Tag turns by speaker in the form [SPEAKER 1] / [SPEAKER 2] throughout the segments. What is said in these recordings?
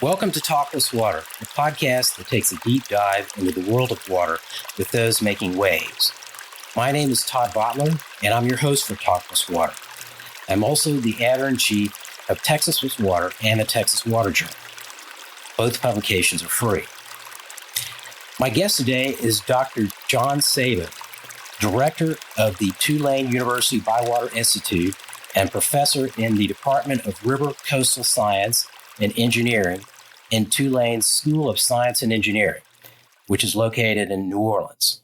[SPEAKER 1] Welcome to Talkless Water, a podcast that takes a deep dive into the world of water with those making waves. My name is Todd Botler, and I'm your host for Talkless Water. I'm also the editor-in-chief of Texas with Water and the Texas Water Journal. Both publications are free. My guest today is Dr. John Sabo, director of the Tulane University ByWater Institute and professor in the Department of River Coastal Science and Engineering in Tulane's School of Science and Engineering, which is located in New Orleans.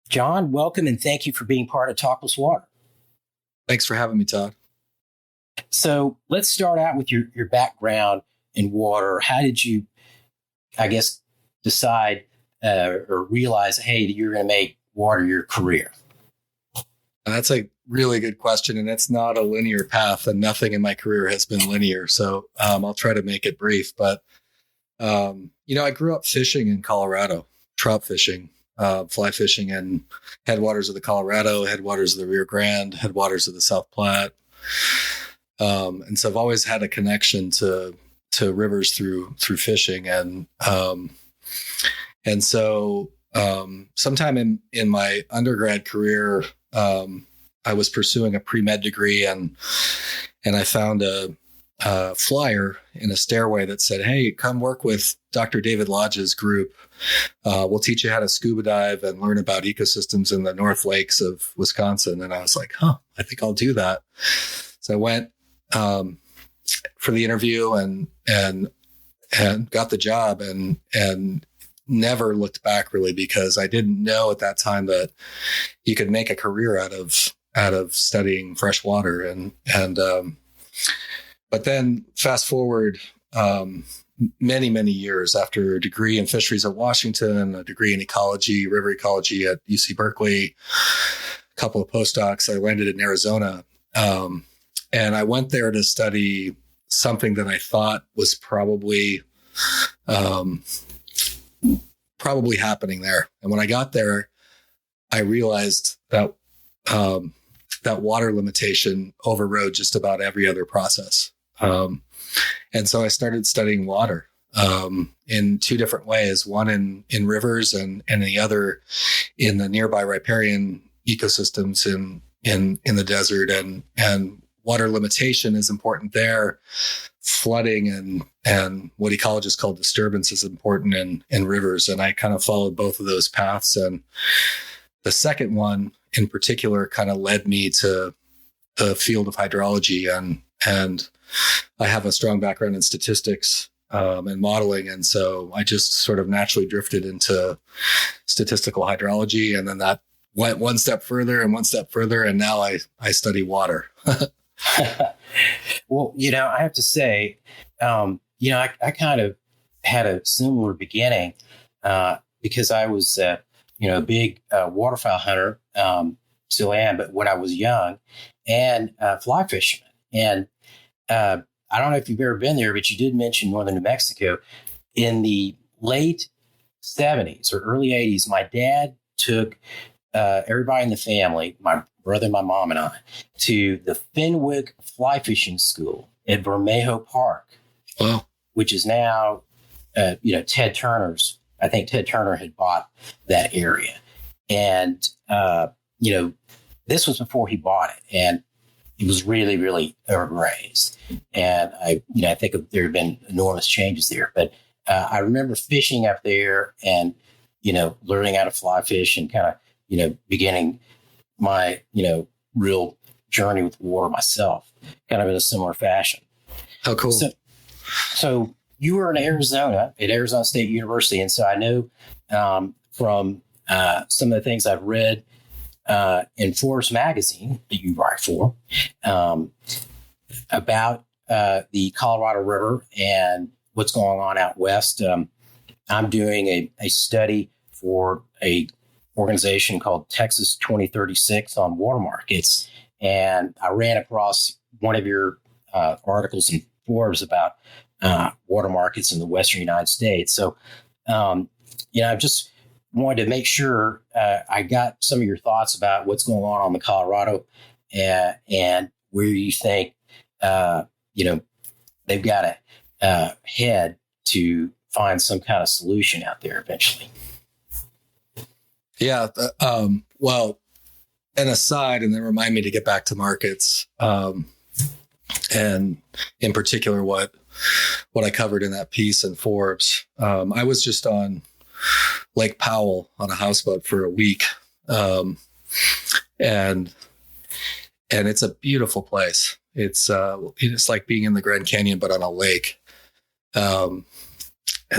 [SPEAKER 1] John, welcome and thank you for being part of Talkless Water.
[SPEAKER 2] Thanks for having me, Todd.
[SPEAKER 1] So let's start out with your background in water. How did you, decide or realize, hey, you're going to make water your career?
[SPEAKER 2] That's a really good question, and it's not a linear path, and nothing in my career has been linear. So I'll try to make it brief. But, I grew up fishing in Colorado, trout fishing, fly fishing in headwaters of the Colorado, headwaters of the Rio Grande, headwaters of the South Platte. And so I've always had a connection to rivers through fishing. And so sometime in my undergrad career, I was pursuing a pre-med degree and I found a flyer in a stairway that said, "Hey, come work with Dr. David Lodge's group. We'll teach you how to scuba dive and learn about ecosystems in the North Lakes of Wisconsin." And I was like, I think I'll do that. So I went for the interview and got the job and never looked back, really, because I didn't know at that time that you could make a career out of studying fresh water. But then fast forward many, many years after a degree in fisheries at Washington, a degree in ecology, river ecology at UC Berkeley, a couple of postdocs, I landed in Arizona. And I went there to study something that I thought was probably happening there. And when I got there, I realized that that water limitation overrode just about every other process. And so I started studying water in two different ways, one in rivers and the other in the nearby riparian ecosystems in the desert. And water limitation is important there. Flooding and what ecologists call disturbance is important in rivers. And I kind of followed both of those paths. And the second one in particular kind of led me to the field of hydrology. And I have a strong background in statistics and modeling. And so I just sort of naturally drifted into statistical hydrology. And then that went one step further. And now I study water.
[SPEAKER 1] Well, I have to say, I kind of had a similar beginning because I was, a big waterfowl hunter, still am, but when I was young, and fly fisherman. And I don't know if you've ever been there, but you did mention northern New Mexico. In the late 70s or early 80s, my dad took everybody in the family, my brother, my mom, and I, to the Fenwick Fly Fishing School at Bermejo Park,
[SPEAKER 2] wow,
[SPEAKER 1] which is now, Ted Turner's. I think Ted Turner had bought that area. And, this was before he bought it. And it was really, really overgrazed. And I think there have been enormous changes there. But I remember fishing up there and, learning how to fly fish and kind of, beginning my, real journey with water myself, kind of in a similar fashion.
[SPEAKER 2] How cool.
[SPEAKER 1] So you were in Arizona at Arizona State University. And so I know from some of the things I've read in Forest Magazine that you write for about the Colorado River and what's going on out west. I'm doing a study for a organization called Texas 2036 on water markets. And I ran across one of your articles in Forbes about water markets in the Western United States. So, I just wanted to make sure I got some of your thoughts about what's going on the Colorado and where you think, they've got to head to find some kind of solution out there eventually.
[SPEAKER 2] Yeah. Well, and aside, and then remind me to get back to markets, and in particular, what I covered in that piece in Forbes. I was just on Lake Powell on a houseboat for a week. And it's a beautiful place. It's like being in the Grand Canyon, but on a lake. And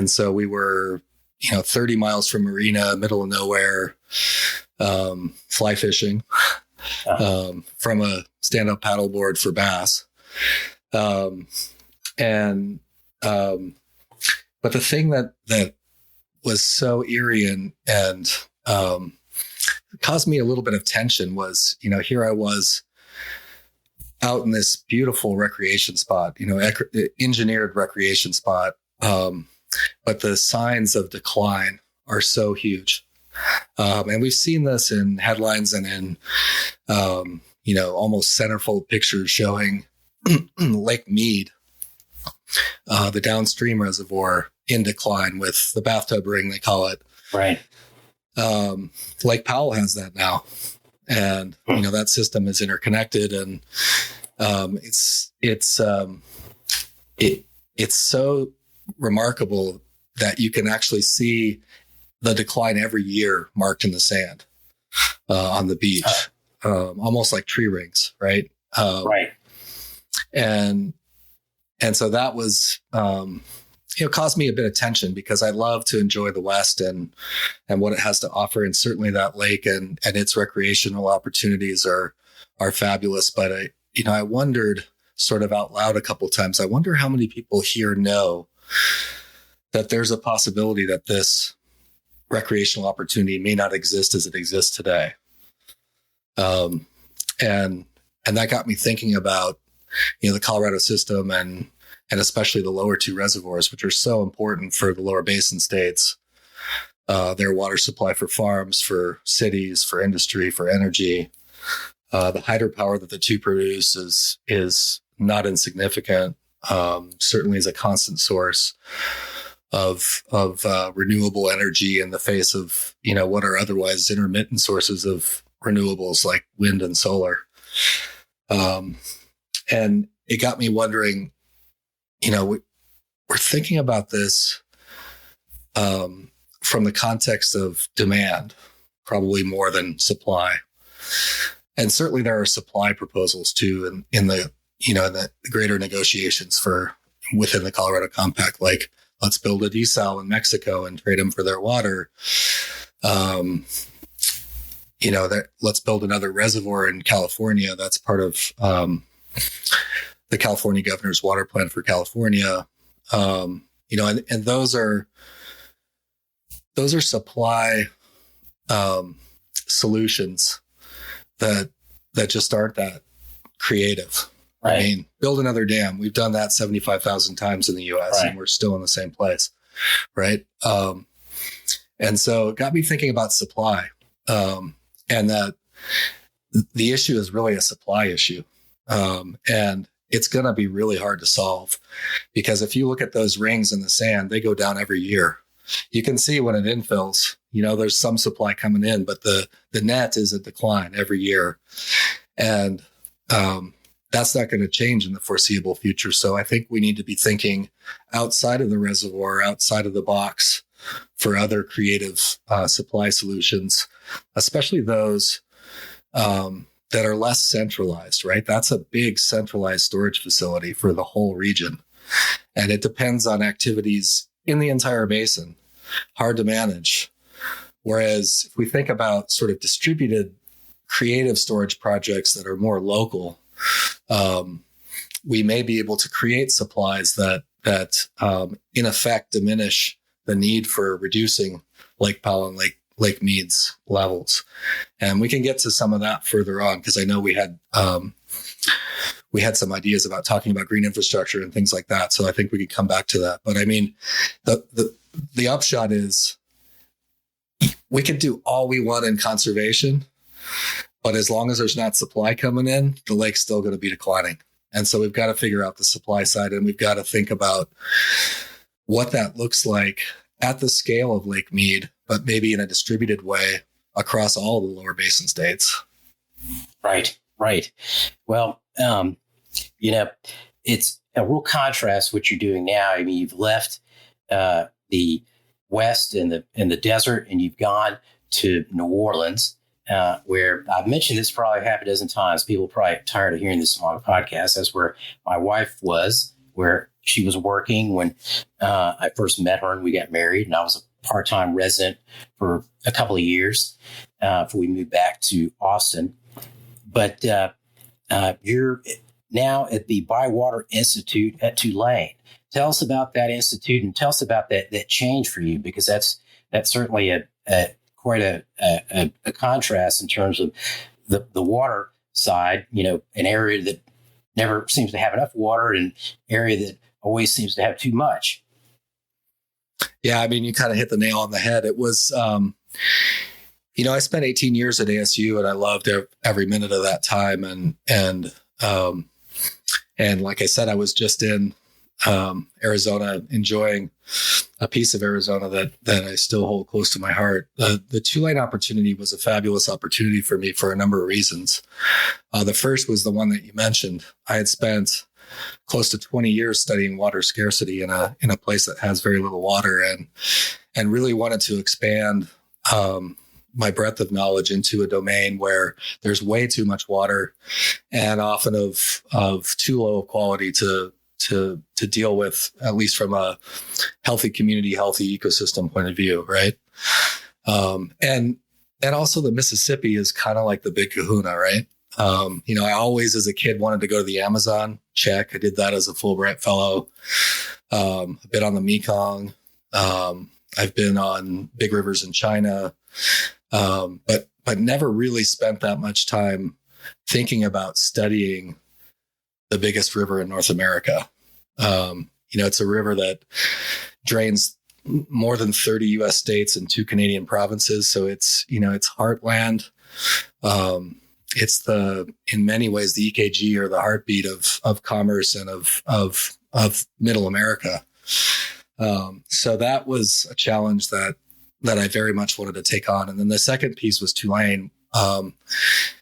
[SPEAKER 2] so we were, 30 miles from marina, middle of nowhere, fly fishing, from a stand-up paddleboard for bass. But the thing that was so eerie and caused me a little bit of tension was, here I was out in this beautiful recreation spot, engineered recreation spot. But the signs of decline are so huge. And we've seen this in headlines and in, almost centerfold pictures showing Lake Mead, the downstream reservoir, in decline with the bathtub ring, they call it.
[SPEAKER 1] Right.
[SPEAKER 2] Lake Powell has that now. And, that system is interconnected, and it's so remarkable that you can actually see the decline every year marked in the sand on the beach, almost like tree rings, right?
[SPEAKER 1] Right.
[SPEAKER 2] And so that was, caused me a bit of tension, because I love to enjoy the West and what it has to offer. And certainly that lake and its recreational opportunities are fabulous. But I wondered sort of out loud a couple of times, I wonder how many people here know that there's a possibility that this recreational opportunity may not exist as it exists today. And that got me thinking about, the Colorado system and especially the lower two reservoirs, which are so important for the lower basin states, their water supply for farms, for cities, for industry, for energy. The hydropower that the two produce is not insignificant. Certainly is a constant source of renewable energy in the face of, what are otherwise intermittent sources of renewables like wind and solar. And it got me wondering, we're thinking about this from the context of demand, probably more than supply. And certainly there are supply proposals too in the greater negotiations within the Colorado Compact, like let's build a desal in Mexico and trade them for their water. Let's build another reservoir in California. That's part of the California governor's water plan for California. And those are supply solutions that just aren't that creative.
[SPEAKER 1] Right.
[SPEAKER 2] I mean, build another dam. We've done that 75,000 times in the U.S.
[SPEAKER 1] Right.
[SPEAKER 2] And we're still in the same place. Right. And so it got me thinking about supply, and that the issue is really a supply issue. And it's going to be really hard to solve, because if you look at those rings in the sand, they go down every year. You can see when it infills, there's some supply coming in, but the net is a decline every year. And, that's not going to change in the foreseeable future. So I think we need to be thinking outside of the reservoir, outside of the box, for other creative supply solutions, especially those that are less centralized, right? That's a big centralized storage facility for the whole region. And it depends on activities in the entire basin, hard to manage. Whereas if we think about sort of distributed creative storage projects that are more local, we may be able to create supplies that in effect diminish the need for reducing Lake Powell and Lake Mead's levels. And we can get to some of that further on, because I know we had some ideas about talking about green infrastructure and things like that. So I think we could come back to that. But I mean, the upshot is we could do all we want in conservation, but as long as there's not supply coming in, the lake's still going to be declining. And so we've got to figure out the supply side, and we've got to think about what that looks like at the scale of Lake Mead, but maybe in a distributed way across all the lower basin states.
[SPEAKER 1] Right. Well, it's a real contrast what you're doing now. I mean, you've left the West and the desert, and you've gone to New Orleans, where I've mentioned this probably half a dozen times. People are probably tired of hearing this on the podcast. That's where my wife was, where she was working when I first met her and we got married, and I was a part-time resident for a couple of years before we moved back to Austin. But you're now at the ByWater Institute at Tulane. Tell us about that institute, and tell us about that change for you, because that's certainly quite a contrast in terms of the water side. An area that never seems to have enough water, and an area that always seems to have too much.
[SPEAKER 2] Yeah, I mean, you kind of hit the nail on the head. It was, I spent 18 years at ASU, and I loved every minute of that time. And like I said, I was just in Arizona, enjoying a piece of Arizona that I still hold close to my heart. The Tulane opportunity was a fabulous opportunity for me for a number of reasons. The first was the one that you mentioned. I had spent close to 20 years studying water scarcity in a place that has very little water, and really wanted to expand my breadth of knowledge into a domain where there's way too much water, and often of too low quality to deal with, at least from a healthy community, healthy ecosystem point of view, right? And also the Mississippi is kind of like the big kahuna, right? I always, as a kid, wanted to go to the Amazon. Check. I did that as a Fulbright fellow. I've been on the Mekong. I've been on big rivers in China, but never really spent that much time thinking about studying the biggest river in North America. It's a river that drains more than 30 U.S. states and 2 Canadian provinces. So it's heartland. It's in many ways, the EKG, or the heartbeat of commerce and of Middle America. So that was a challenge that I very much wanted to take on. And then the second piece was Tulane.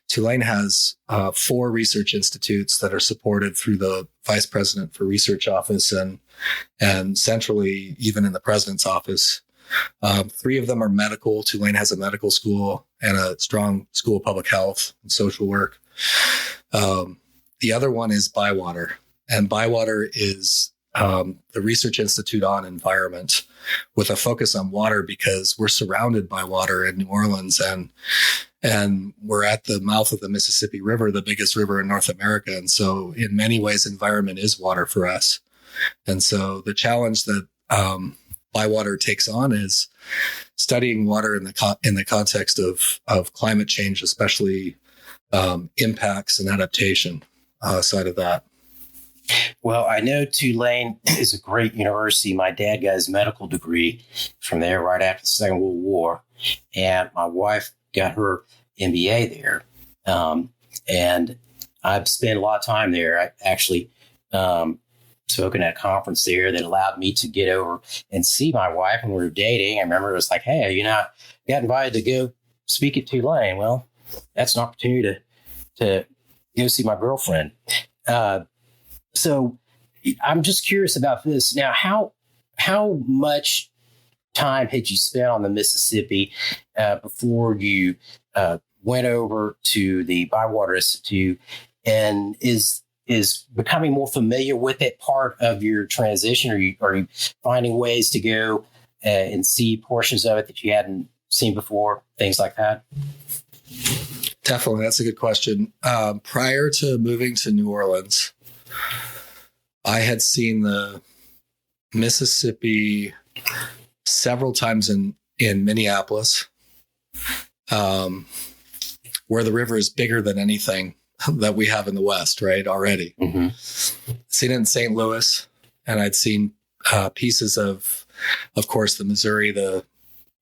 [SPEAKER 2] Tulane has 4 research institutes that are supported through the Vice President for Research Office and centrally even in the President's office. 3 of them are medical. Tulane has a medical school and a strong school of public health and social work. The other one is ByWater, and ByWater is the Research Institute on Environment, with a focus on water, because we're surrounded by water in New Orleans, and we're at the mouth of the Mississippi River, the biggest river in North America. And so in many ways, environment is water for us. And so the challenge that ByWater takes on is studying water in the context of climate change, especially impacts and adaptation side of that.
[SPEAKER 1] Well, I know Tulane is a great university. My dad got his medical degree from there right after the Second World War, and my wife got her MBA there. And I've spent a lot of time there. I actually spoken at a conference there that allowed me to get over and see my wife when we were dating. I remember it was like, hey, I got invited to go speak at Tulane. Well, that's an opportunity to go see my girlfriend. So I'm just curious about this. Now, how much time had you spent on the Mississippi before you went over to the ByWater Institute, and is becoming more familiar with that part of your transition? Are you finding ways to go and see portions of it that you hadn't seen before, things like that?
[SPEAKER 2] Definitely. That's a good question. Prior to moving to New Orleans, I had seen the Mississippi several times in Minneapolis, where the river is bigger than anything that we have in the West, right? Already. Mm-hmm. Seen it in St. Louis, and I'd seen pieces of course, the Missouri, the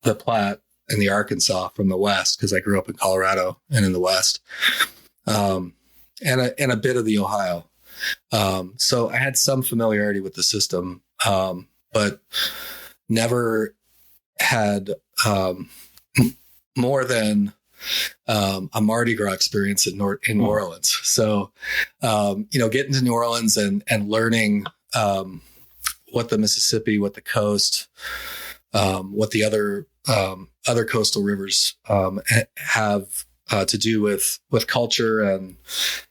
[SPEAKER 2] Platte, and the Arkansas from the West, because I grew up in Colorado and in the West, and a bit of the Ohio. So I had some familiarity with the system. but never had more than a Mardi Gras experience in New Orleans. So, getting to New Orleans and learning what the Mississippi, what the coast, what the other coastal rivers have to do with culture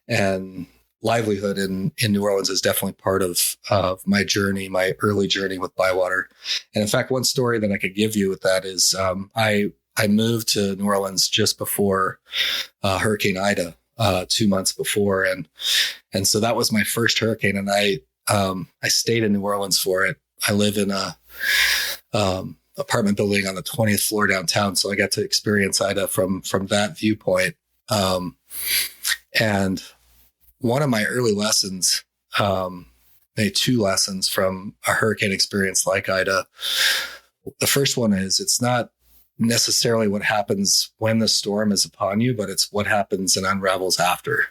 [SPEAKER 2] and livelihood in New Orleans is definitely part of my journey, my early journey with ByWater. And in fact, one story that I could give you with that is I moved to New Orleans just before Hurricane Ida, 2 months before, and so that was my first hurricane, and I stayed in New Orleans for it. I live in a apartment building on the 20th floor downtown, so I got to experience Ida from that viewpoint. And one of my early lessons, maybe 2 lessons from a hurricane experience like Ida. The first one is it's not necessarily what happens when the storm is upon you, but it's what happens and unravels after.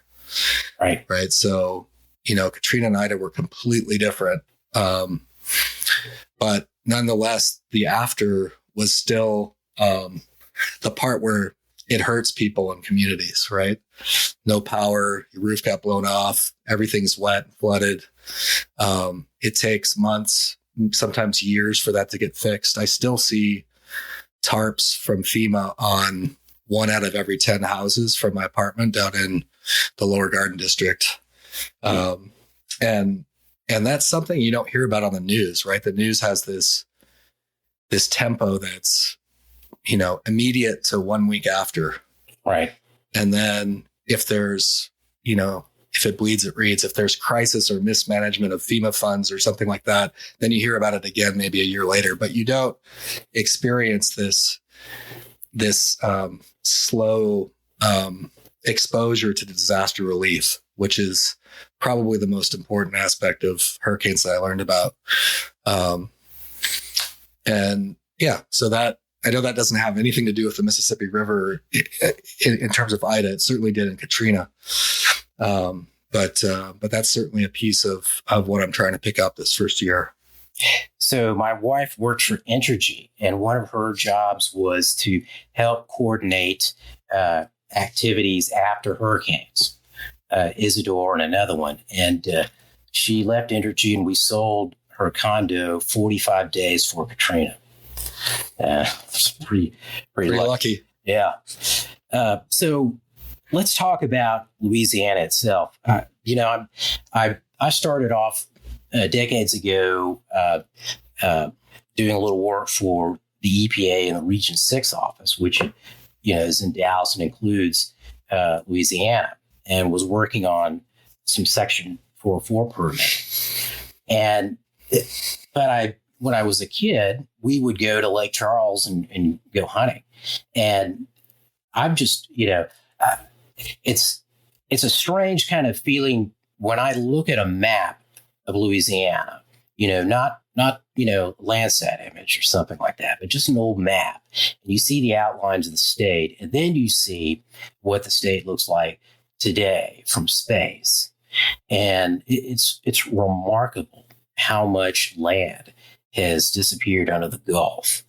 [SPEAKER 1] Right.
[SPEAKER 2] Right. So, Katrina and Ida were completely different. But nonetheless, the after was still the part where it hurts people and communities, right? No power, your roof got blown off, everything's wet, flooded. It takes months, sometimes years for that to get fixed. I still see tarps from FEMA on 1 out of every 10 houses from my apartment down in the Lower Garden District. And that's something you don't hear about on the news, right? The news has this tempo that's, immediate to 1 week after.
[SPEAKER 1] Right.
[SPEAKER 2] And then if there's, if it bleeds, it reads. If there's crisis or mismanagement of FEMA funds or something like that, then you hear about it again, maybe a year later, but you don't experience this slow exposure to disaster relief, which is probably the most important aspect of hurricanes that I learned about. So that, I know that doesn't have anything to do with the Mississippi River in terms of Ida. It certainly did in Katrina. But that's certainly a piece of what I'm trying to pick up this first year.
[SPEAKER 1] So my wife works for Entergy, and one of her jobs was to help coordinate activities after hurricanes, Isidore and another one. And she left Entergy, and we sold her condo 45 days for Katrina. It's pretty
[SPEAKER 2] lucky.
[SPEAKER 1] Yeah. So let's talk about Louisiana itself. I started off decades ago doing a little work for the EPA in the Region 6 office, which is in Dallas and includes Louisiana, and was working on some Section 404 permit. When I was a kid, we would go to Lake Charles and go hunting. And I'm just, it's a strange kind of feeling when I look at a map of Louisiana, not Landsat image or something like that, but just an old map. And you see the outlines of the state, and then you see what the state looks like today from space. And it's remarkable how much land has disappeared under the Gulf.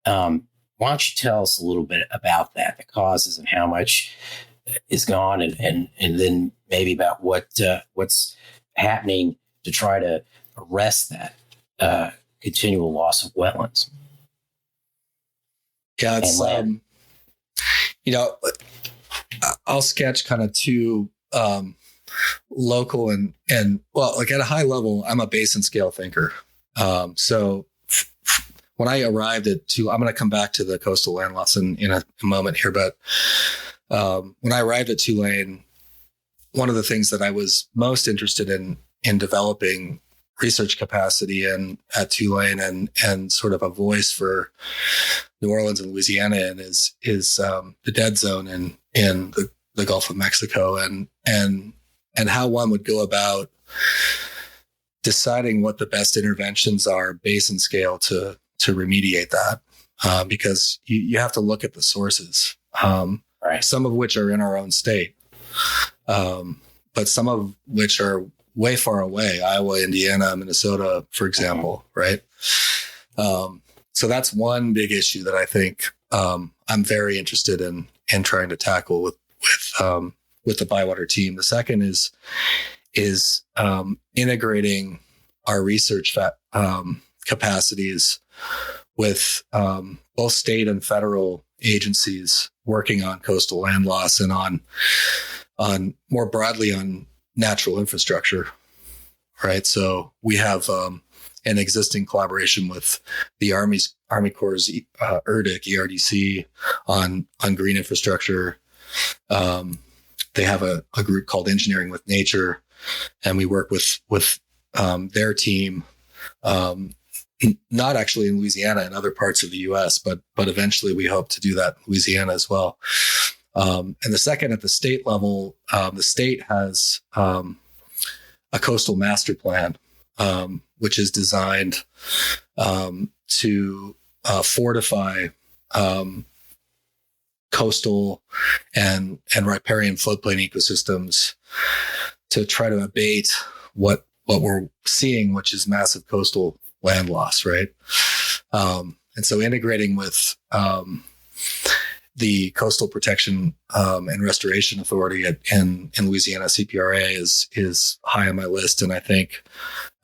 [SPEAKER 1] Why don't you tell us a little bit about that, the causes and how much is gone, and then maybe about what's happening to try to arrest that continual loss of wetlands.
[SPEAKER 2] Yeah, it's I'll sketch kind of two local and well, like at a high level, I'm a basin scale thinker. So when I arrived at Tulane, I'm going to come back to the coastal land loss in a moment here, but when I arrived at Tulane, one of the things that I was most interested in developing research capacity and at Tulane and sort of a voice for New Orleans and Louisiana and is the dead zone in the Gulf of Mexico and how one would go about deciding what the best interventions are basin scale to remediate that, because you have to look at the sources,
[SPEAKER 1] right.
[SPEAKER 2] Some of which are in our own state, but some of which are way far away, Iowa, Indiana, Minnesota, for example, right? So that's one big issue that I think I'm very interested in trying to tackle with the ByWater team. The second is integrating our research capacities with both state and federal agencies working on coastal land loss and on more broadly on natural infrastructure, right? So we have an existing collaboration with the Army Corps' ERDC, ERDC on green infrastructure. They have a group called Engineering with Nature, and we work with their team, not actually in Louisiana, in other parts of the U.S., but eventually we hope to do that in Louisiana as well. And the second, at the state level, the state has a coastal master plan, which is designed to fortify coastal and riparian floodplain ecosystems to try to abate what we're seeing, which is massive coastal land loss, right? And so integrating with the Coastal Protection and Restoration Authority in Louisiana, CPRA, is high on my list. And I think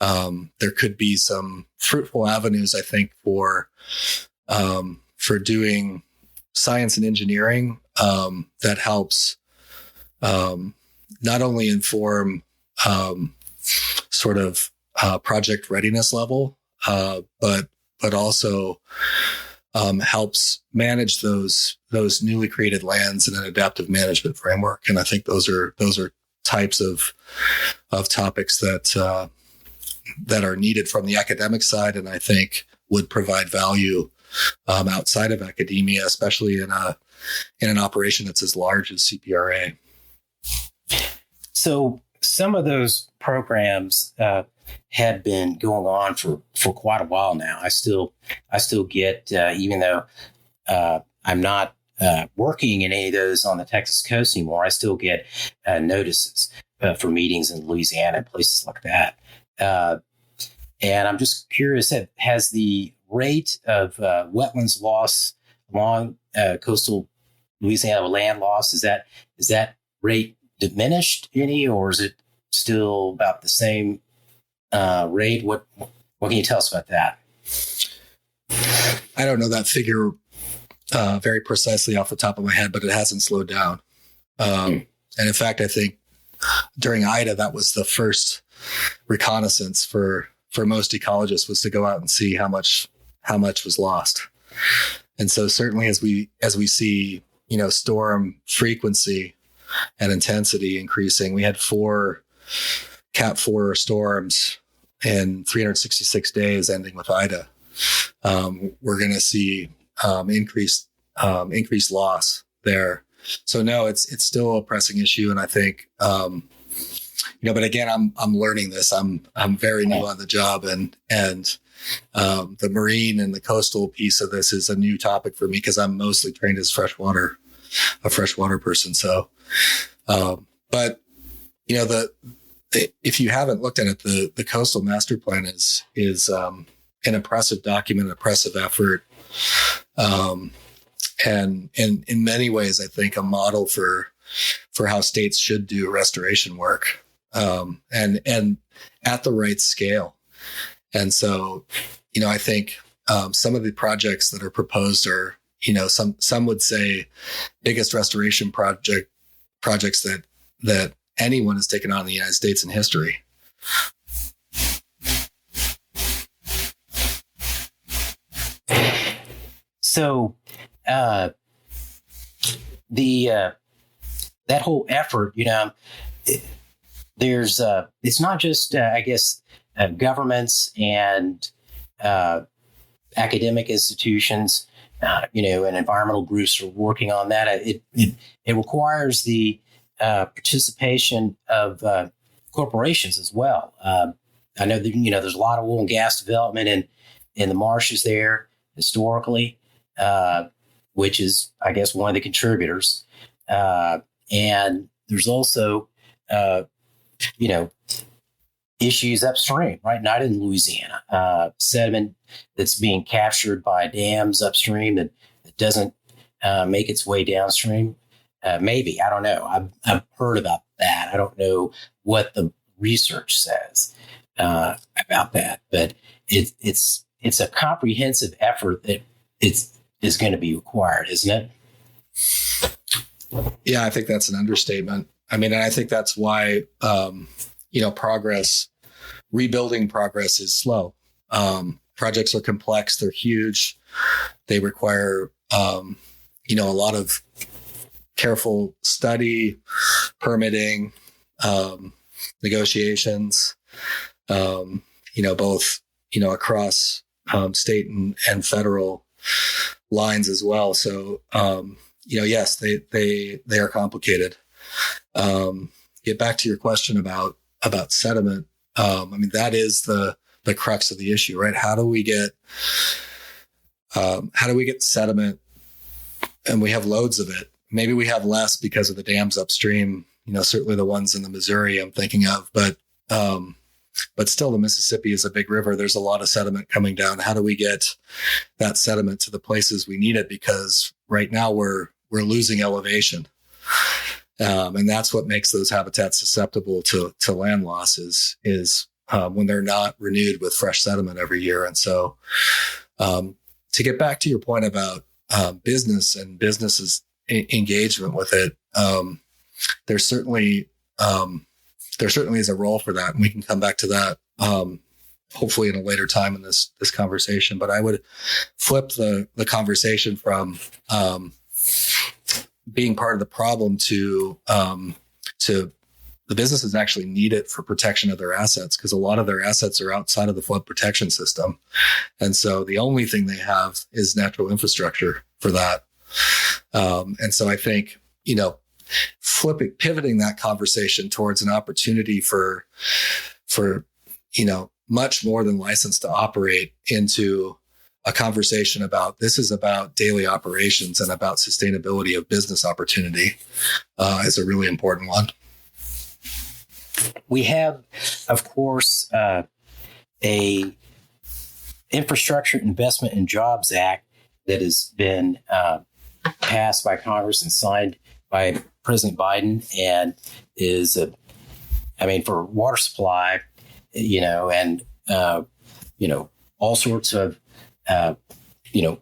[SPEAKER 2] there could be some fruitful avenues, I think, for doing science and engineering that helps not only inform sort of project readiness level, but also helps manage those newly created lands in an adaptive management framework. And I think those are types of topics that are needed from the academic side, and I think would provide value outside of academia, especially in an operation that's as large as CPRA.
[SPEAKER 1] So some of those programs had been going on for quite a while now. I still get, even though I'm not working in any of those on the Texas coast anymore, I still get notices for meetings in Louisiana and places like that. And I'm just curious, has the rate of wetlands loss along coastal Louisiana land loss, is that rate diminished any, or is it still about the same rate? What can you tell us about that?
[SPEAKER 2] I don't know that figure very precisely off the top of my head, but it hasn't slowed down. And in fact, I think during Ida, that was the first reconnaissance for most ecologists, was to go out and see how much was lost. And so certainly as we see, storm frequency and intensity increasing, we had 4 Cat 4 storms in 366 days ending with Ida. We're going to see increased loss there. So no, it's still a pressing issue. And I think, but again, I'm learning this. I'm very new on the job, and the marine and the coastal piece of this is a new topic for me because I'm mostly trained as a freshwater person. So, but if you haven't looked at it, the Coastal Master Plan is an impressive document, impressive effort. And in many ways, I think a model for how states should do restoration work, and at the right scale. And so, I think some of the projects that are proposed are, some would say biggest restoration projects that anyone has taken on in the United States in history.
[SPEAKER 1] So that whole effort, there's it's not just I guess governments and academic institutions, and environmental groups are working on that. It requires the participation of corporations as well. I know that there's a lot of oil and gas development in the marshes there historically, which is, I guess, one of the contributors. And there's also, issues upstream, right? Not in Louisiana. Sediment that's being captured by dams upstream that doesn't make its way downstream. Maybe, I don't know. I've heard about that. I don't know what the research says about that, but it's a comprehensive effort that is going to be required, isn't it?
[SPEAKER 2] Yeah, I think that's an understatement. I mean, and I think that's why, rebuilding progress is slow. Projects are complex. They're huge. They require, a lot of careful study, permitting, negotiations, both, across state and federal lines as well. So, yes, they are complicated. Get back to your question about sediment. That is the crux of the issue, right? How do we get sediment? And we have loads of it. Maybe we have less because of the dams upstream, certainly the ones in the Missouri I'm thinking of, but still the Mississippi is a big river. There's a lot of sediment coming down. How do we get that sediment to the places we need it? Because right now we're losing elevation. And that's what makes those habitats susceptible to land loss is when they're not renewed with fresh sediment every year. And so, to get back to your point about business and business's engagement with it, there certainly is a role for that, and we can come back to that hopefully in a later time in this conversation. But I would flip the conversation from being part of the problem to the businesses actually need it for protection of their assets, because a lot of their assets are outside of the flood protection system. And so the only thing they have is natural infrastructure for that. And so I think, pivoting that conversation towards an opportunity for much more than license to operate into a conversation about this is about daily operations and about sustainability of business opportunity is a really important one.
[SPEAKER 1] We have, of course, a Infrastructure Investment and Jobs Act that has been passed by Congress and signed by President Biden, and is, for water supply, and all sorts of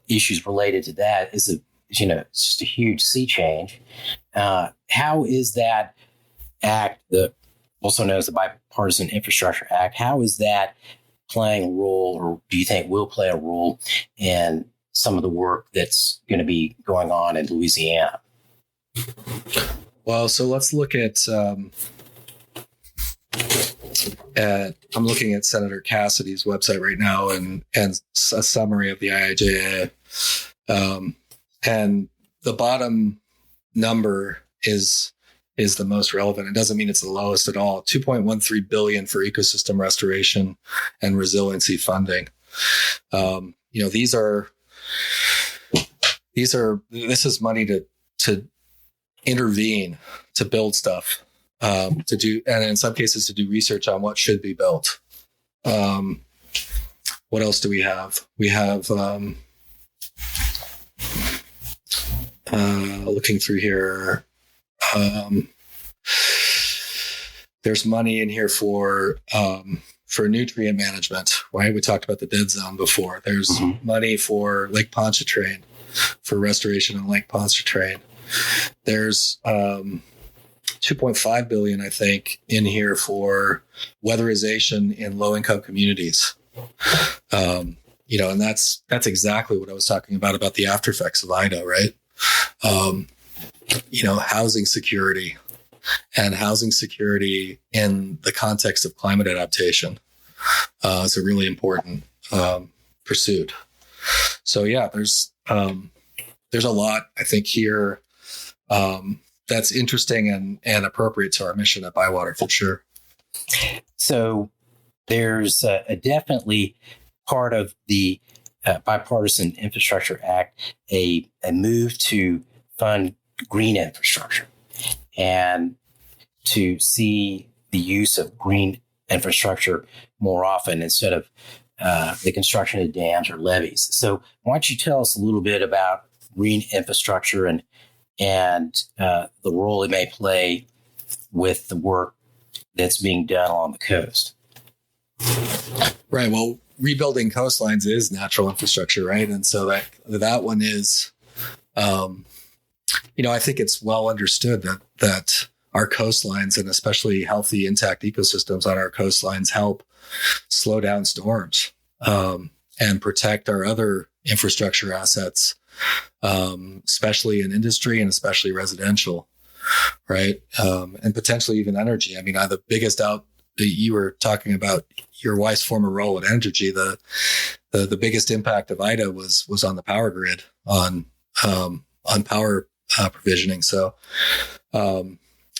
[SPEAKER 1] issues related to that is it's just a huge sea change. How is that act, also known as the Bipartisan Infrastructure Act, how is that playing a role, or do you think will play a role in some of the work that's going to be going on in Louisiana?
[SPEAKER 2] Well, so let's look at I'm looking at Senator Cassidy's website right now and a summary of the IIJA. And the bottom number is the most relevant. It doesn't mean it's the lowest at all. $2.13 billion for ecosystem restoration and resiliency funding. This is money to intervene, to build stuff, to do, and in some cases to do research on what should be built. What else do we have? We have, looking through here, there's money in here for nutrient management, right? We talked about the dead zone before. There's money for Lake Pontchartrain, for restoration on Lake Pontchartrain. There's $2.5 billion, I think, in here for weatherization in low-income communities. And that's exactly what I was talking about the after effects of Ida, right? Housing security in the context of climate adaptation is a really important pursuit. So yeah, there's a lot, I think, here that's interesting and appropriate to our mission at ByWater, for sure.
[SPEAKER 1] So there's a definitely part of the Bipartisan Infrastructure Act, a move to fund green infrastructure and to see the use of green infrastructure more often instead of the construction of dams or levees. So why don't you tell us a little bit about green infrastructure and the role it may play with the work that's being done along the coast?
[SPEAKER 2] Right. Well, rebuilding coastlines is natural infrastructure, right? And so that one is, I think it's well understood that our coastlines, and especially healthy, intact ecosystems on our coastlines, help slow down storms and protect our other infrastructure assets, especially in industry and especially residential, right? And potentially even energy. I mean, the biggest you were talking about your wife's former role at Energy. The biggest impact of Ida was on the power grid, on power provisioning. So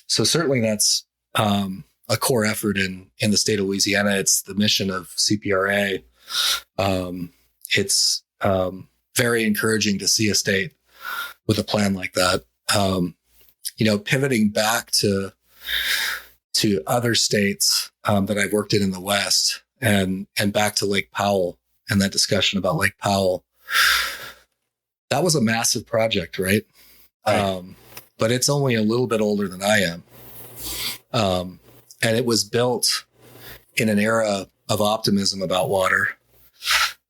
[SPEAKER 2] certainly that's a core effort in the state of Louisiana. It's the mission of CPRA. It's very encouraging to see a state with a plan like that. Pivoting back to other states that I've worked in the West, and back to Lake Powell and that discussion about Lake Powell. That was a massive project, right? But it's only a little bit older than I am. And it was built in an era of optimism about water.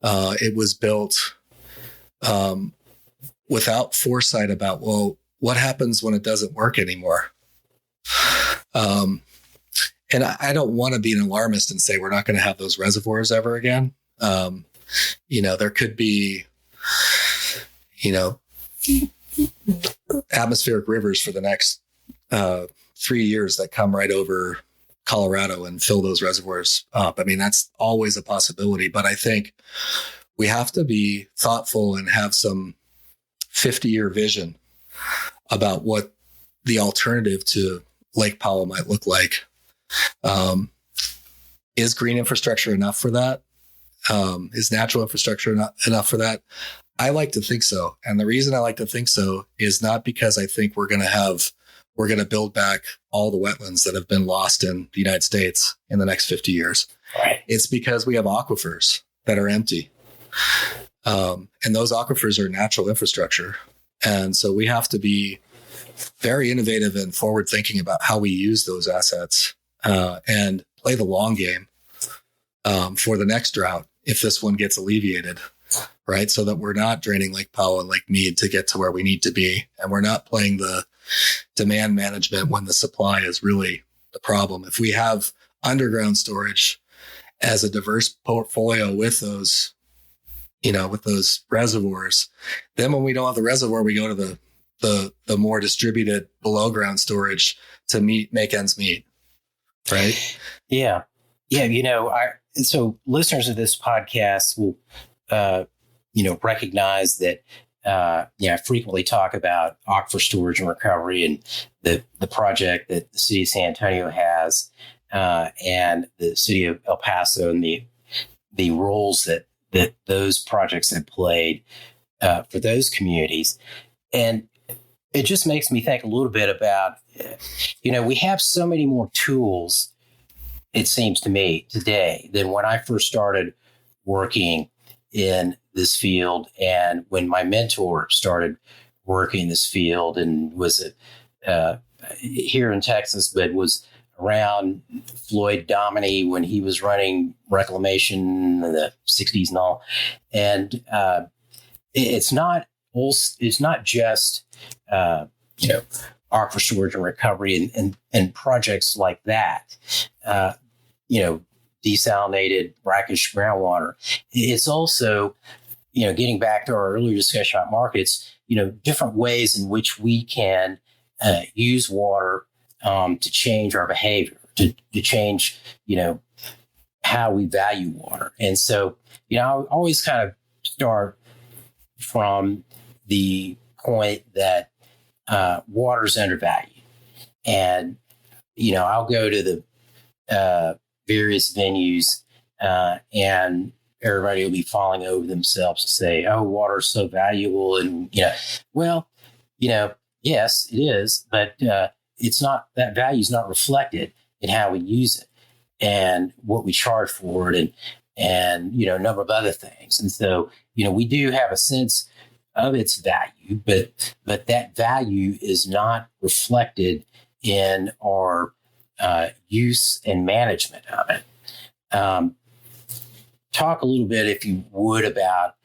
[SPEAKER 2] It was built without foresight about, well, what happens when it doesn't work anymore? And I don't want to be an alarmist and say we're not going to have those reservoirs ever again. There could be, atmospheric rivers for the next 3 years that come right over Colorado and fill those reservoirs up. I mean, that's always a possibility, but I think we have to be thoughtful and have some 50-year vision about what the alternative to Lake Powell might look like. Is green infrastructure enough for that? Is natural infrastructure enough for that? I like to think so. And the reason I like to think so is not because I think we're going to build back all the wetlands that have been lost in the United States in the next 50 years.
[SPEAKER 1] Right.
[SPEAKER 2] It's because we have aquifers that are empty. And those aquifers are natural infrastructure. And so we have to be very innovative and forward thinking about how we use those assets and play the long game for the next drought if this one gets alleviated, right? So that we're not draining Lake Powell and Lake Mead to get to where we need to be. And we're not playing the demand management when the supply is really the problem. If we have underground storage as a diverse portfolio with those, with those reservoirs, then when we don't have the reservoir, we go to the more distributed below ground storage to make ends meet. Right.
[SPEAKER 1] Yeah. So listeners of this podcast will, recognize that, I frequently talk about aquifer storage and recovery and the project that the city of San Antonio has, and the city of El Paso and the roles that those projects have played, for those communities. And it just makes me think a little bit about, we have so many more tools, it seems to me, today than when I first started working in this field, and when my mentor started working in this field and was here in Texas, but was around Floyd Dominy when he was running reclamation in the 60s and all. And it's not just aquifer storage and recovery and projects like that, desalinated brackish groundwater. It's also, getting back to our earlier discussion about markets, different ways in which we can use water to change our behavior, to change, how we value water. And so, I always kind of start from the point that water's undervalued. And, I'll go to the various venues and everybody will be falling over themselves to say, oh, water is so valuable. And, yes, it is, but it's not, that value is not reflected in how we use it. and what we charge for it, and a number of other things. And so, we do have a sense of its value, but that value is not reflected in our use and management of it. Talk a little bit, if you would, about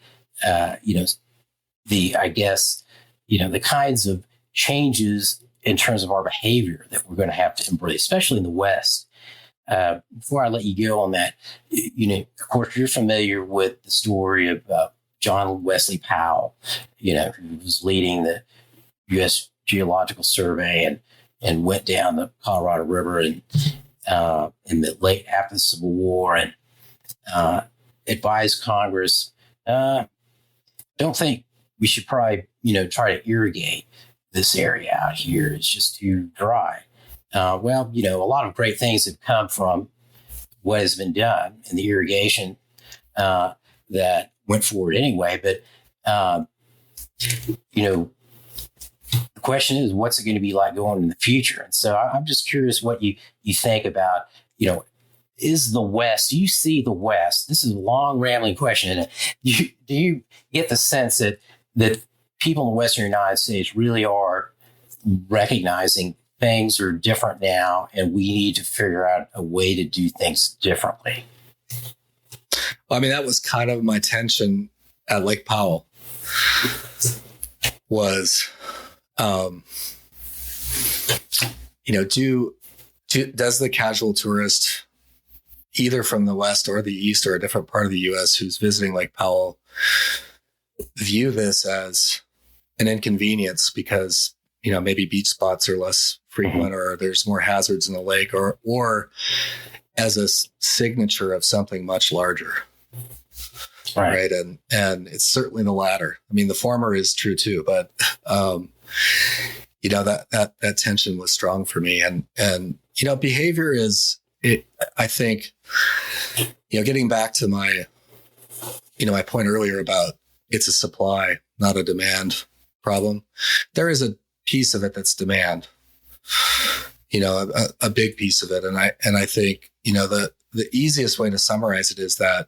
[SPEAKER 1] the kinds of changes in terms of our behavior that we're going to have to embrace, especially in the West. Before I let you go on that, of course, you're familiar with the story of John Wesley Powell, who was leading the U.S. Geological Survey and went down the Colorado River and in the late after the Civil War and advised Congress, don't think we should probably, try to irrigate this area out here. It's just too dry. A lot of great things have come from what has been done in the irrigation that went forward anyway. But, the question is, what's it going to be like going in the future? And so I'm just curious what you think about, is the West, do you see the West? This is a long, rambling question. And do you get the sense that people in the Western United States really are recognizing things are different now and we need to figure out a way to do things differently?
[SPEAKER 2] Well, I mean, that was kind of my tension at Lake Powell was, does the casual tourist, either from the West or the East or a different part of the U.S. who's visiting Lake Powell, view this as an inconvenience because, maybe beach spots are less frequent or there's more hazards in the lake or as a signature of something much larger. Right. And it's certainly the latter. I mean, the former is true too, but, that tension was strong for me. And behavior is, I think, getting back to my point earlier about it's a supply, not a demand problem. There is a piece of it that's demand, a big piece of it. And I think, the easiest way to summarize it is that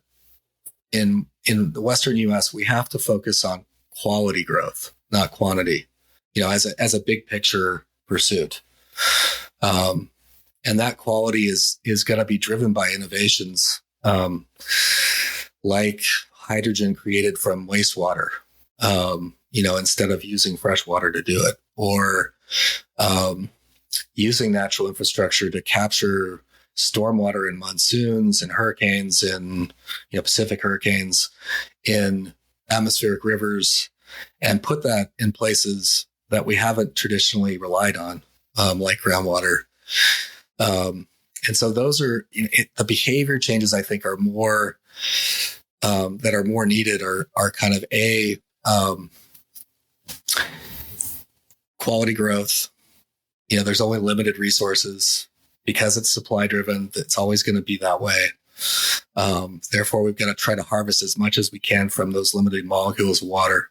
[SPEAKER 2] in the Western US, we have to focus on quality growth, not quantity, as a big picture pursuit. And that quality is going to be driven by innovations, like hydrogen created from wastewater, instead of using fresh water to do it, or using natural infrastructure to capture stormwater in monsoons and hurricanes and Pacific hurricanes in atmospheric rivers, and put that in places that we haven't traditionally relied on, like groundwater. And so those are the behavior changes I think are more that are more needed are kind of quality growth. There's only limited resources because it's supply driven. It's always going to be that way. Therefore, we've got to try to harvest as much as we can from those limited molecules of water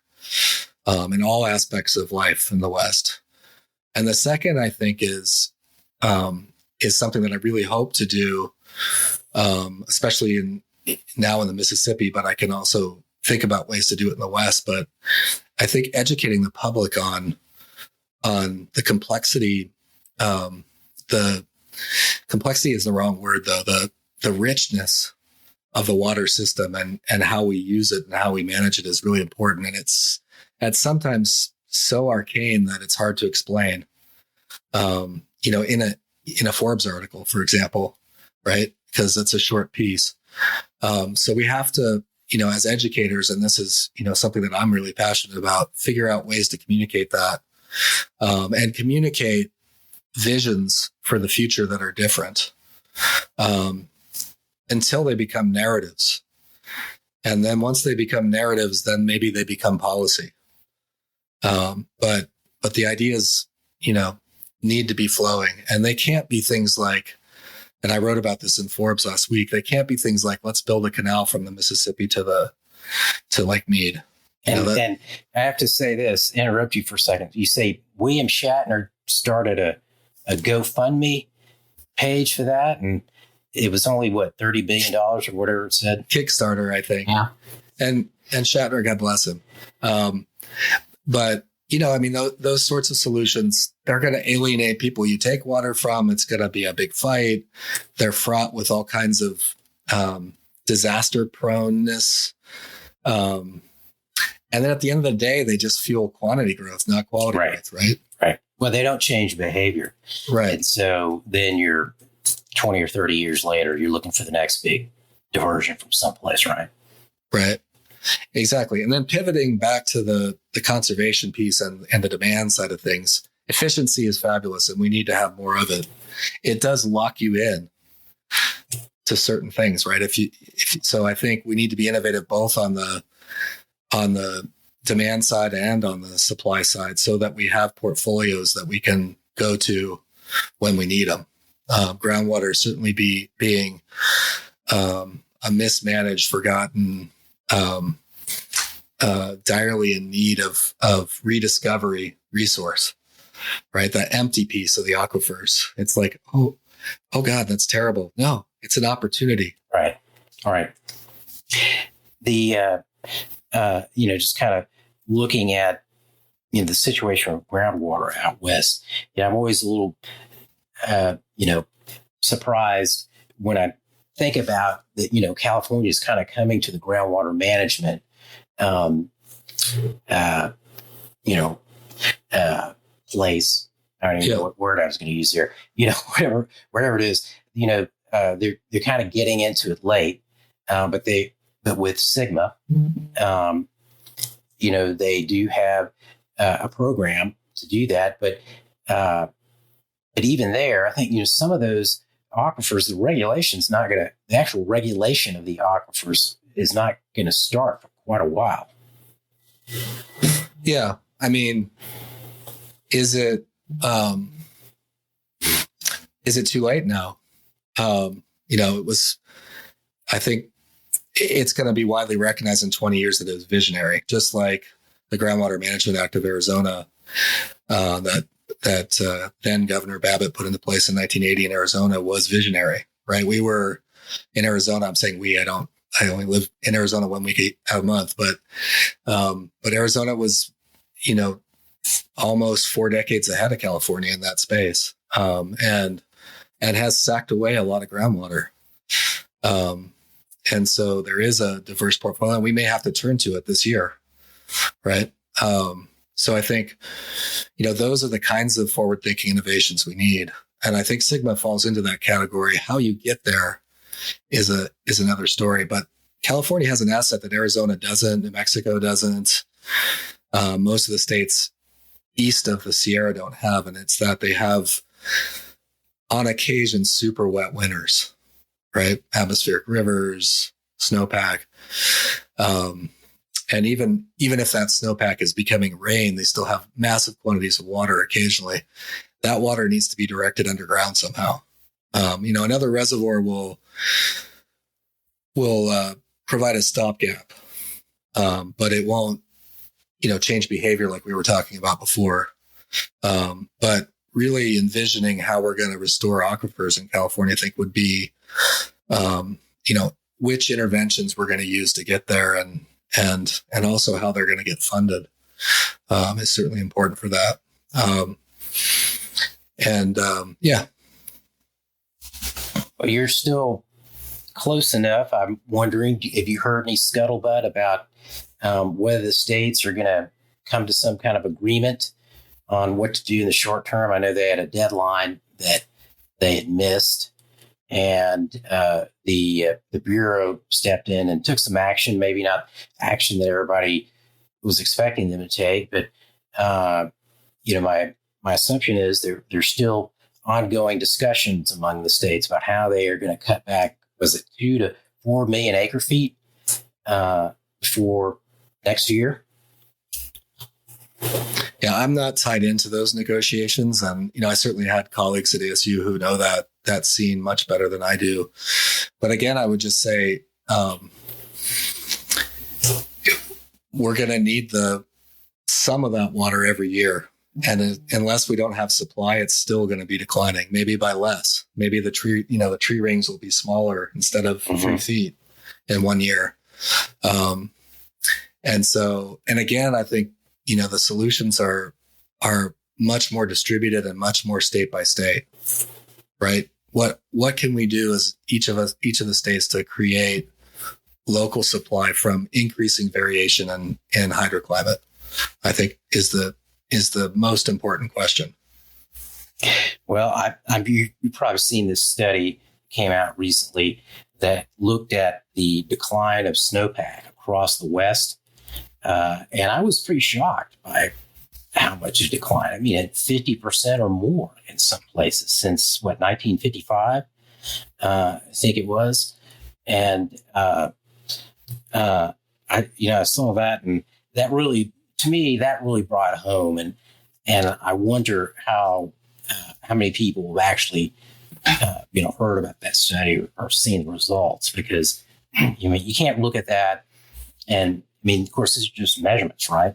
[SPEAKER 2] in all aspects of life in the West. And the second, I think, is something that I really hope to do, especially now in the Mississippi, but I can also think about ways to do it in the West. But I think educating the public on the complexity, the complexity is the wrong word though, the richness of the water system and how we use it and how we manage it is really important. And it's sometimes so arcane that it's hard to explain. In a Forbes article, for example, right? Because it's a short piece. So we have to, as educators, and this is, something that I'm really passionate about, figure out ways to communicate that, and communicate visions for the future that are different, until they become narratives. And then once they become narratives, then maybe they become policy. But the ideas, need to be flowing, and they can't be things like, and I wrote about this in Forbes last week, they can't be things like, let's build a canal from the Mississippi to Lake Mead.
[SPEAKER 1] And I have to say this, interrupt you for a second. You say William Shatner started a GoFundMe page for that. And it was only $30 billion or whatever it said.
[SPEAKER 2] Kickstarter, I think.
[SPEAKER 1] Yeah.
[SPEAKER 2] And Shatner, God bless him. But those sorts of solutions, they're going to alienate people you take water from. It's going to be a big fight. They're fraught with all kinds of disaster proneness. And then at the end of the day, they just fuel quantity growth, not quality growth, right?
[SPEAKER 1] Right. Well, they don't change behavior.
[SPEAKER 2] Right.
[SPEAKER 1] And so then you're 20 or 30 years later, you're looking for the next big diversion from someplace, right?
[SPEAKER 2] Right. Exactly. And then pivoting back to the conservation piece and the demand side of things, efficiency is fabulous and we need to have more of it. It does lock you in to certain things, right? So I think we need to be innovative both on the demand side and on the supply side so that we have portfolios that we can go to when we need them. Groundwater certainly being a mismanaged, forgotten, direly in need of rediscovery resource, right? That empty piece of the aquifers. It's like, oh God, that's terrible. No, it's an opportunity.
[SPEAKER 1] Right. All right. The, just kind of looking at, the situation of groundwater out west, I'm always a little, surprised when I think about that, California is kind of coming to the groundwater management, place. I don't even know what word I was going to use there. Whatever it is, they're kind of getting into it late, but with Sigma, they do have a program to do that, but even there, I think some of those aquifers, the actual regulation of the aquifers is not going to start for quite a while.
[SPEAKER 2] Yeah. I mean, is it too late now? I think it's going to be widely recognized in 20 years that it was visionary, just like the Groundwater Management Act of Arizona, that then Governor Babbitt put into place in 1980 in Arizona was visionary, right? We were in Arizona. I'm saying I only live in Arizona 1 week a month, but Arizona was, almost 4 decades ahead of California in that space. And has sacked away a lot of groundwater. And so there is a diverse portfolio and we may have to turn to it this year. Right. So I think, those are the kinds of forward thinking innovations we need. And I think Sigma falls into that category. How you get there is another story, but California has an asset that Arizona doesn't, New Mexico doesn't. Most of the states east of the Sierra don't have, and it's that they have on occasion super wet winters, right? Atmospheric rivers, snowpack. And even if that snowpack is becoming rain, they still have massive quantities of water occasionally. That water needs to be directed underground somehow. Another reservoir will provide a stopgap, but it won't, change behavior like we were talking about before. But really envisioning how we're going to restore aquifers in California, I think would be, which interventions we're going to use to get there and also how they're going to get funded is certainly important for that.
[SPEAKER 1] Well, you're still close enough. I'm wondering, have you heard any scuttlebutt about whether the states are going to come to some kind of agreement on what to do in the short term? I know they had a deadline that they had missed, and the Bureau stepped in and took some action, maybe not action that everybody was expecting them to take, but my assumption is there's still ongoing discussions among the states about how they are going to cut back, was it 2 to 4 million acre feet for next year?
[SPEAKER 2] Yeah, I'm not tied into those negotiations. And, I certainly had colleagues at ASU who know that scene much better than I do. But again, I would just say we're going to need some of that water every year. And unless we don't have supply, it's still going to be declining, maybe by less. Maybe the tree rings will be smaller instead of 3 feet in 1 year. And again, I think, the solutions are much more distributed and much more state by state, right? What can we do as each of the states to create local supply from increasing variation in hydroclimate? I think is the most important question.
[SPEAKER 1] Well, you've probably seen this study came out recently that looked at the decline of snowpack across the West. And I was pretty shocked by how much it declined. I mean, at 50% or more in some places since 1955, I think it was. And I saw that, and that really, to me, that really brought it home. And I wonder how many people have actually, heard about that study or seen the results, because you can't look at that. And I mean, of course, this is just measurements, right?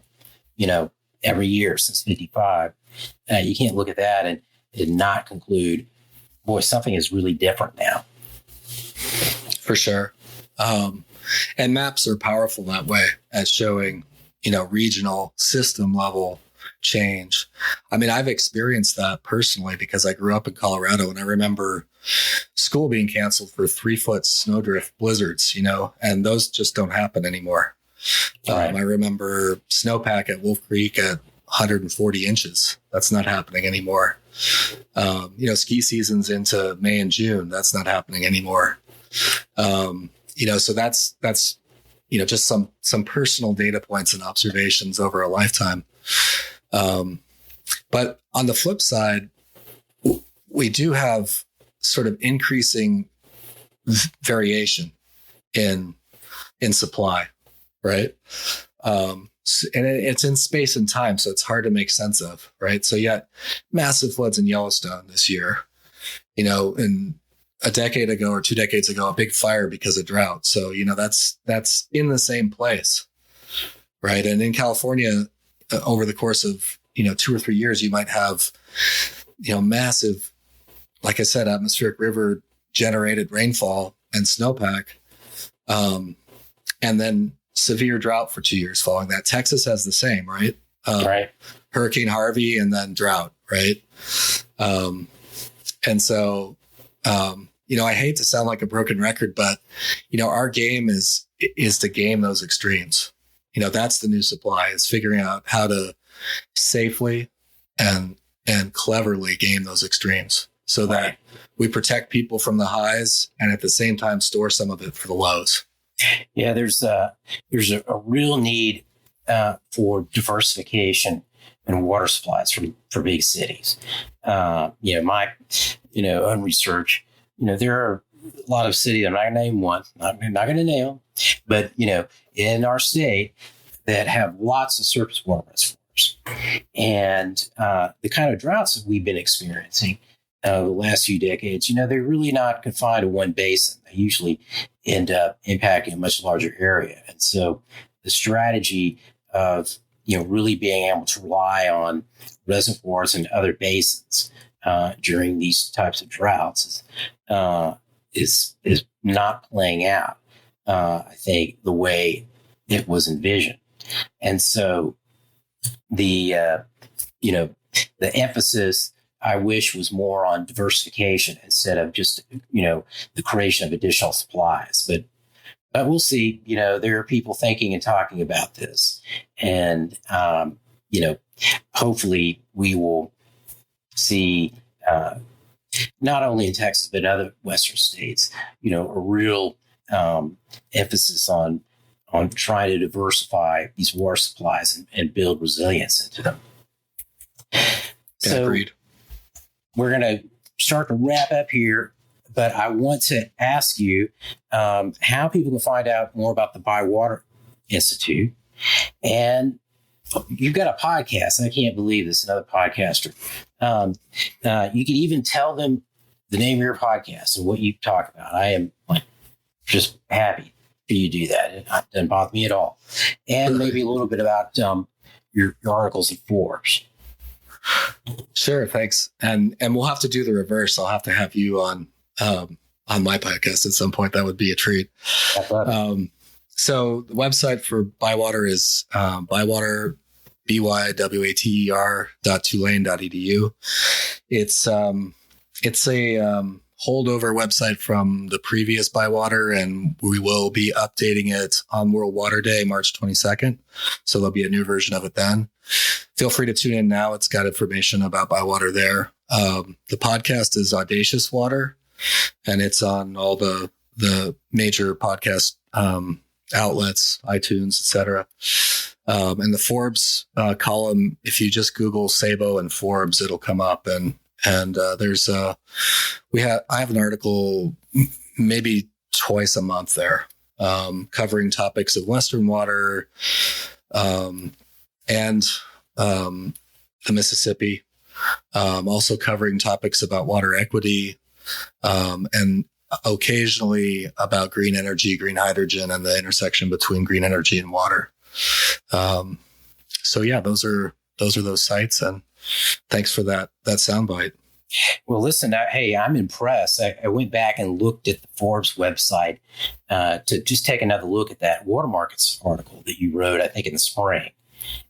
[SPEAKER 1] Every year since 55, you can't look at that and not conclude, boy, something is really different now.
[SPEAKER 2] For sure. And maps are powerful that way at showing, regional system level change. I mean, I've experienced that personally because I grew up in Colorado, and I remember school being canceled for 3-foot snowdrift blizzards, and those just don't happen anymore.
[SPEAKER 1] Right.
[SPEAKER 2] I remember snowpack at Wolf Creek at 140 inches. That's not happening anymore. Ski seasons into May and June. That's not happening anymore. So that's just some personal data points and observations over a lifetime. But on the flip side, we do have sort of increasing variation in supply, right? And it's in space and time, so it's hard to make sense of, right? So yet massive floods in Yellowstone this year, in a decade ago or 2 decades ago, a big fire because of drought. So, that's in the same place, right? And in California, over the course of, 2 or 3 years, you might have, massive, like I said, atmospheric river generated rainfall and snowpack. And then severe drought for 2 years following that. Texas has the same, right?
[SPEAKER 1] Right.
[SPEAKER 2] Hurricane Harvey and then drought, right? And so, I hate to sound like a broken record, but, our game is to game those extremes. That's the new supply, is figuring out how to safely and cleverly game those extremes so that we protect people from the highs and at the same time store some of it for the lows.
[SPEAKER 1] Yeah, there's a real need for diversification in water supplies for big cities. My own research, there are a lot of cities. I'm not going to name one. I'm not going to name them, but in our state that have lots of surface water reservoirs, and the kind of droughts that we've been experiencing the last few decades, they're really not confined to one basin. They usually end up impacting a much larger area. And so the strategy of, really being able to rely on reservoirs and other basins during these types of droughts is not playing out, I think, the way it was envisioned. And so the emphasis, I wish, was more on diversification instead of just, the creation of additional supplies. But we'll see. There are people thinking and talking about this. And, hopefully we will see, not only in Texas, but other Western states, a real emphasis on trying to diversify these water supplies and build resilience into them. So,
[SPEAKER 2] agreed.
[SPEAKER 1] We're going to start to wrap up here, but I want to ask you how people can find out more about the ByWater Institute. And you've got a podcast. I can't believe this, another podcaster. You can even tell them the name of your podcast and what you talk about. I am just happy that you do that. It doesn't bother me at all. And maybe a little bit about your articles in Forbes.
[SPEAKER 2] Sure, thanks. And we'll have to do the reverse. I'll have to have you on my podcast at some point. That would be a treat. So the website for ByWater is ByWater, ByWater.tulane.edu. It's a holdover website from the previous ByWater, and we will be updating it on World Water Day, March 22nd. So there'll be a new version of it then. Feel free to tune in now. It's got information about ByWater there. The podcast is Audacious Water, and it's on all the major podcast outlets, iTunes, etc. And the Forbes column, if you just Google Sabo and Forbes, it'll come up. And there's I have an article maybe twice a month there, covering topics of Western water, and the Mississippi, also covering topics about water equity, and occasionally about green energy, green hydrogen, and the intersection between green energy and water. So yeah, those are those sites, and thanks for that soundbite.
[SPEAKER 1] Well, listen, hey, I'm impressed. I went back and looked at the Forbes website to just take another look at that water markets article that you wrote, I think in the spring.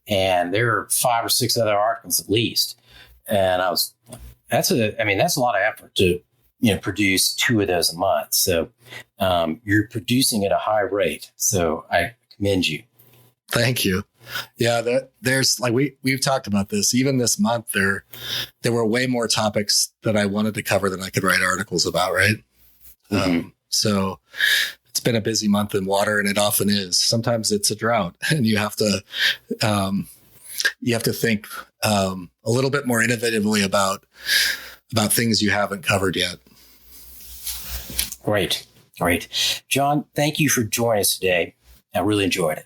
[SPEAKER 1] And there are 5 or 6 other articles at least. And that's a lot of effort to, produce 2 of those a month. So you're producing at a high rate. So I commend you.
[SPEAKER 2] Thank you. Yeah, there's like we've talked about this. Even this month, there were way more topics that I wanted to cover than I could write articles about. Right. Mm-hmm. So it's been a busy month in water, and it often is. Sometimes it's a drought, and you have to think a little bit more innovatively about things you haven't covered yet.
[SPEAKER 1] Great. John, thank you for joining us today. I really enjoyed it.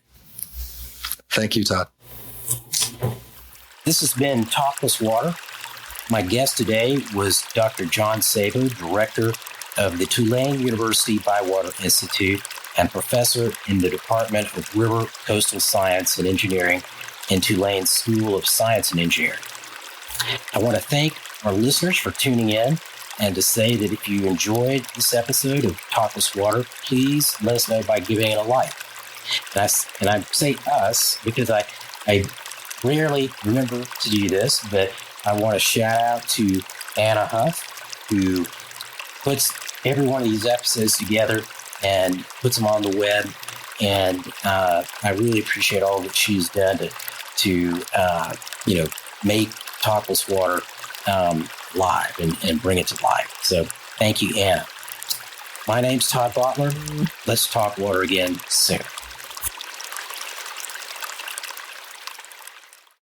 [SPEAKER 2] Thank you, Todd.
[SPEAKER 1] This has been Talkless Water. My guest today was Dr. John Sabo, director of the Tulane University ByWater Institute and professor in the Department of River Coastal Science and Engineering in Tulane's School of Science and Engineering. I want to thank our listeners for tuning in, and to say that if you enjoyed this episode of Talkless Water, please let us know by giving it a like. And I say us because I rarely remember to do this, but I want to shout out to Anna Huff, who puts every one of these episodes together and puts them on the web. And I really appreciate all that she's done to make Talkless Water live and bring it to life. So thank you, Anna. My name's Todd Bottler. Let's talk water again soon.